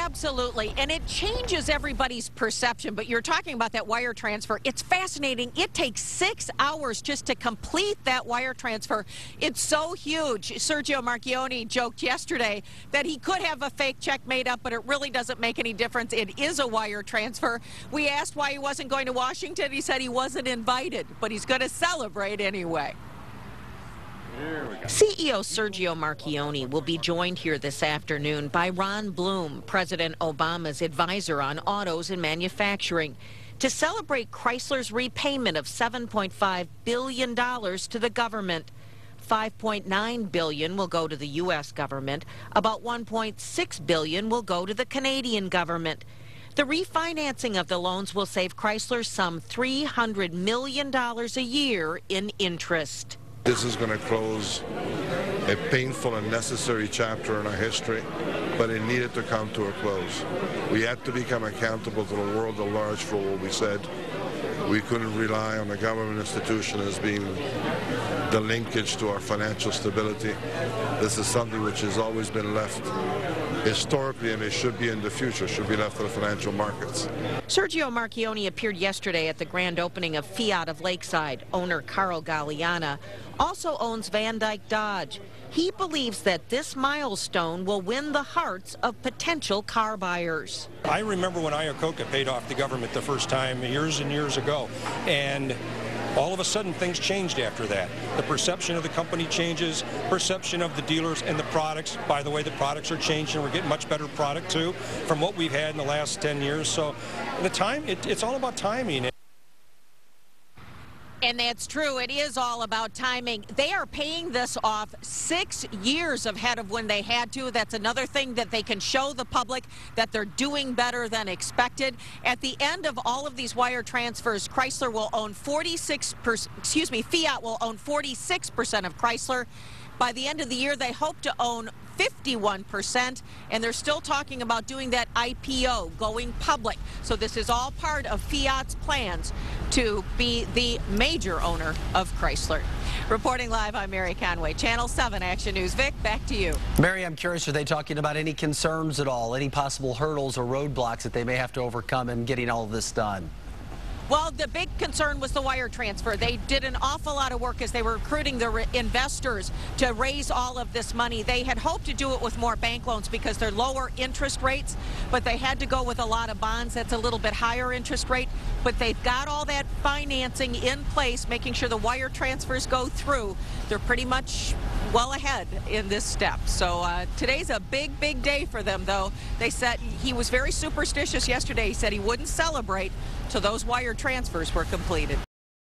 Absolutely, and it changes everybody's perception, but you're talking about that wire transfer. It's fascinating. It takes 6 hours just to complete that wire transfer. It's so huge. Sergio Marchionne joked yesterday that he could have a fake check made up, but it really doesn't make any difference. It is a wire transfer. We asked why he wasn't going to Washington. He said he wasn't invited, but he's going to celebrate anyway. CEO Sergio Marchionne will be joined here this afternoon by Ron Bloom, President Obama's advisor on autos and manufacturing, to celebrate Chrysler's repayment of $7.5 billion to the government. $5.9 billion will go to the U.S. government. About $1.6 billion will go to the Canadian government. The refinancing of the loans will save Chrysler some $300 million a year in interest. This is going to close a painful and necessary chapter in our history, but it needed to come to a close. We had to become accountable to the world at large for what we said. We couldn't rely on a government institution as being the linkage to our financial stability. This is something which has always been left historically, and it should be in the future, should be left to the financial markets. Sergio Marchionne appeared yesterday at the grand opening of Fiat of Lakeside. Owner Carl Galliana also owns Van Dyke Dodge. He believes that this milestone will win the hearts of potential car buyers. I remember when Iacocca paid off the government the first time years and years ago, and all of a sudden things changed after that. The perception of the company changes, perception of the dealers and the products. By the way, the products are changing. We're getting much better product too from what we've had in the last 10 years. So it's all about timing. And that's true. It is all about timing. They are paying this off 6 years ahead of when they had to. That's another thing that they can show the public, that they're doing better than expected. At the end of all of these wire transfers, Chrysler will own 46%, Fiat will own 46% of Chrysler. By the end of the year, they hope to own 51%, and they're still talking about doing that IPO, going public. So this is all part of Fiat's plans to be the major owner of Chrysler. Reporting live, I'm Mary Conway, Channel 7 Action News. Vic, back to you. Mary, I'm curious, are they talking about any concerns at all, any possible hurdles or roadblocks that they may have to overcome in getting all of this done? Well, the big concern was the wire transfer. They did an awful lot of work as they were recruiting the investors to raise all of this money. They had hoped to do it with more bank loans because they're lower interest rates, but they had to go with a lot of bonds. That's a little bit higher interest rate, but they've got all that financing in place, making sure the wire transfers go through. They're pretty much well ahead in this step. So today's a big, big day for them, though. They said he was very superstitious yesterday. He said he wouldn't celebrate till those wire transfers were completed.